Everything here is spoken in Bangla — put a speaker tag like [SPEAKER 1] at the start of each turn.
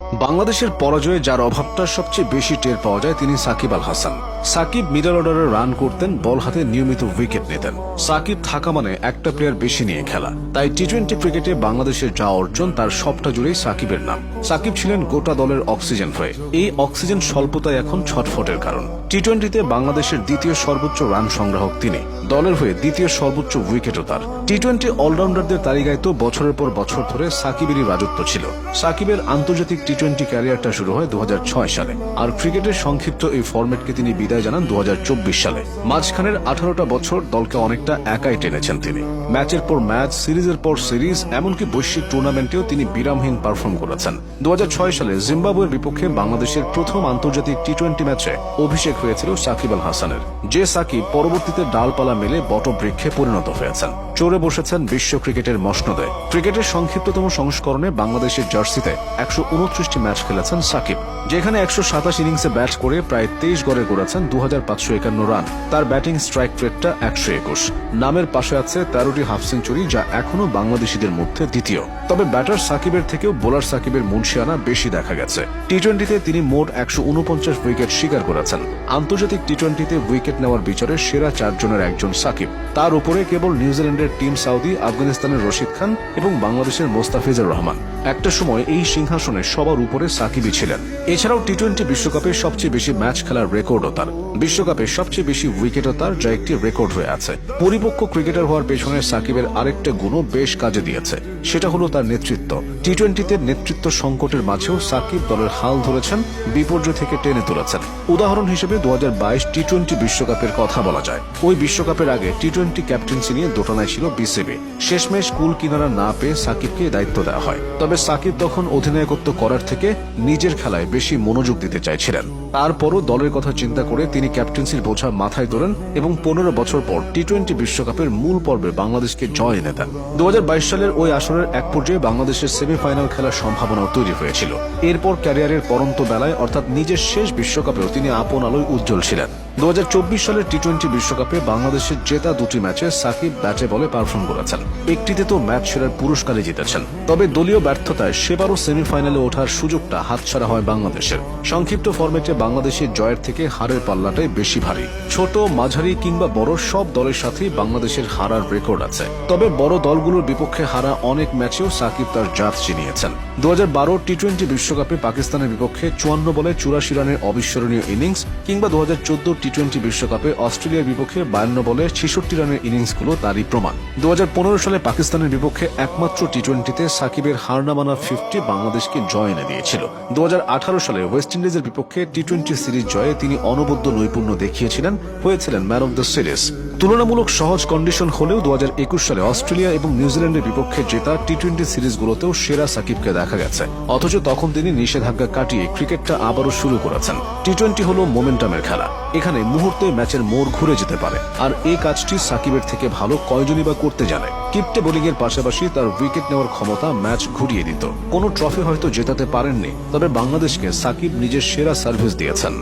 [SPEAKER 1] বাংলাদেশের পরাজয়ে যার অভাবটা সবচেয়ে বেশি টের পাওয়া যায় তিনি সাকিব আল হাসান। সাকিব মিডল অর্ডারে রান করতেন, বল হাতে নিয়মিত উইকেট নিতেন। সাকিব থাকা মানে একটা প্লেয়ার বেশি নিয়ে খেলা। তাই টি-20 ক্রিকেটে বাংলাদেশের যা অর্জন তার সবটা জুড়েই সাকিবের নাম। সাকিব ছিলেন গোটা দলের অক্সিজেন হয়ে। এই অক্সিজেন স্বল্পতায় এখন ছটফটের কারণ। টি-20তে বাংলাদেশের দ্বিতীয় সর্বোচ্চ রান সংগ্রাহক তিনি, দলের হয়ে দ্বিতীয় সর্বোচ্চ উইকেটও তার। টি-20 অলরাউন্ডারদের তালিকায় তো বছরের পর বছর ধরে সাকিবেরই রাজত্ব ছিল। সাকিবের আন্তর্জাতিক টি-20 ক্যারিয়ারটা শুরু হয় 2006 সালে, আর ক্রিকেটের সংক্ষিপ্ত এই ফরম্যাটকে তিনি বিদায় জানান 2024 সালে। মাঝখানের 18টা বছর দলকে অনেকটা একাই টেনেছেন তিনি। ম্যাচের পর ম্যাচ, সিরিজের পর সিরিজ, এমনকি বৈশ্বিক টুর্নামেন্টেও তিনি বিরামহীন পারফর্ম করেছেন। 2006 সালে জিম্বাবুয়ের বিপক্ষে বাংলাদেশের প্রথম আন্তর্জাতিক টি-20 ম্যাচে অভিষেক হয়েছিল সাকিব আল হাসানের। যে সাকিব পরবর্তীতে ডালপালা মেলে বটবৃক্ষে পরিণত হয়েছেন, চড়ে বসেছেন বিশ্ব ক্রিকেটের মসনদে। ক্রিকেটের সংক্ষিপ্ততম সংস্করণে বাংলাদেশের জার্সিতে 129টি ম্যাচ খেলেছেন সাকিব, যেখানে 127 ইনিংসে ব্যাট করে প্রায় 23 গড়ে করেছেন 2551 রান। তার ব্যাটিং স্ট্রাইক রেটটা 121। নামের পাশে আছে 13টি হাফ সেঞ্চুরি, যা এখনো বাংলাদেশিদের মধ্যে দ্বিতীয়। তবে ব্যাটার সাকিবের থেকেও বোলার সাকিবের মুনশিয়ানা বেশি দেখা গেছে। টি-20তে তিনি মোট 149 উইকেট শিকার করেছেন। আন্তর্জাতিক টি-20তে উইকেট নেওয়ার বিচারে সেরা 4 জনের একজন সাকিব। তার উপরে কেবল নিউজিল্যান্ডের টিম সাউদি, আফগানিস্তানের রশিদ খান এবং বাংলাদেশের মোস্তাফিজুর রহমান। একটা সময় এই সিংহাসনে সবার উপরে সাকিবই ছিলেন। এছাড়াও টি-20 বিশ্বকাপে সবচেয়ে বেশি ম্যাচ খেলার রেকর্ডও তার। বিশ্বকাপে সবচেয়ে বেশি উইকেটও তার, যা একটি রেকর্ড হয়ে আছে। পরিপক্ক ক্রিকেটার হওয়ার পেছনে সাকিবের আরেকটা গুণও বেশ কাজে দিয়েছে, সেটা হলো তার নেতৃত্ব। টি-20তে নেতৃত্ব সংকটের মাঝেও সাকিব দলের হাল ধরেছেন, বিপর্যয় থেকে টেনে তুলেছেন। উদাহরণ হিসেবে 2022 টি-20 বিশ্বকাপের কথা বলা যায়। ওই বিশ্বকাপের আগে টি-20 ক্যাপ্টেন্সি নিয়ে দোটানায় ছিল বিসিবি। শেষমেশ কুল কিনারা না পেয়ে সাকিবকে দায়িত্ব দেওয়া হয়। তবে সাকিব তখন অধিনায়কত্ব করার থেকে নিজের খেলায় বেশি মনোযোগ দিতে চাইছিলেন। তারপরও দলের কথা চিন্তা করে তিনি ক্যাপ্টেন্সির বোঝা মাথায় তোলেন এবং 15 বছর পর টি-20 বিশ্বকাপের মূল পর্বে বাংলাদেশকে জয় এনে দেন। 2022 সালের ওই আসরের এক পর্যায়ে বাংলাদেশের সেমিফাইনাল খেলার সম্ভাবনাও তৈরি হয়েছিল। এরপর ক্যারিয়ারের পরন্ত বেলায়, অর্থাৎ নিজের শেষ বিশ্বকাপেও তিনি আপন আলোয় উজ্জ্বল ছিলেন। 2024 সালের টি-20 বিশ্বকাপে বাংলাদেশের জেতা 2টি ম্যাচে সাকিব ব্যাটে বলে পারফর্ম করেছেন। একটিতে তো ম্যাচ সেরার পুরস্কারই জিতেছেন। তবে দলীয় ব্যর্থতায় সেবারও সেমিফাইনালে ওঠার সুযোগটা হাতছাড়া হয় বাংলাদেশের। সংক্ষিপ্ত ফরম্যাটে বাংলাদেশের জয়ের থেকে হারের পাল্লাটাই বেশি ভারী। ছোট, মাঝারি কিংবা বড় সব দলের সাথেই বাংলাদেশের হারার রেকর্ড আছে। তবে বড় দলগুলোর বিপক্ষে হারা অনেক ম্যাচেও সাকিব তার জাত চিনিয়েছেন। 2012 টি-20 বিশ্বকাপে পাকিস্তানের বিপক্ষে 54 বলে 84 রানের অবিস্মরণীয় ইনিংস, কিংবা 2014 টি-20 বিশ্বকাপে অস্ট্রেলিয়ার বিপক্ষে 52 বলে 66 রানের ইনিংসগুলো তারই প্রমাণ। 2015 সালে পাকিস্তানের বিপক্ষে একমাত্র টি-20তে সাকিবের হার না মানা 50 বাংলাদেশকে জয় এনে দিয়েছিল। 2018 সালে ওয়েস্ট ইন্ডিজের বিপক্ষে টি-20 সিরিজ জয়ে তিনি অনবদ্য নৈপুণ্য দেখিয়েছিলেন, হয়েছিলেন ম্যান অব দ্য সিরিজ। তুলনামূলক সহজ কন্ডিশন হলেও 2021 সালে অস্ট্রেলিয়া এবং নিউজিল্যান্ডের বিপক্ষে জেতা টি-20 সিরিজগুলোতেও সেরা সাকিবকে দেখা গেছে। অথচ তখন তিনি নিষেধাজ্ঞা কাটিয়ে ক্রিকেটটা আবারও শুরু করেছেন। টি-20 হলো মোমেন্টামের খেলা। এখানে মুহূর্তে ম্যাচের মোড় ঘুরে যেতে পারে, আর এই কাজটি সাকিবের থেকে ভালো কয়জনই বা করতে জানে। কিপ্টে বোলিংয়ের পাশাপাশি তার উইকেট নেওয়ার ক্ষমতা ম্যাচ ঘুরিয়ে দিত। কোনো ট্রফি হয়তো জেতাতে পারেননি, তবে বাংলাদেশকে সাকিব নিজের সেরা সার্ভিস দিয়েছেন।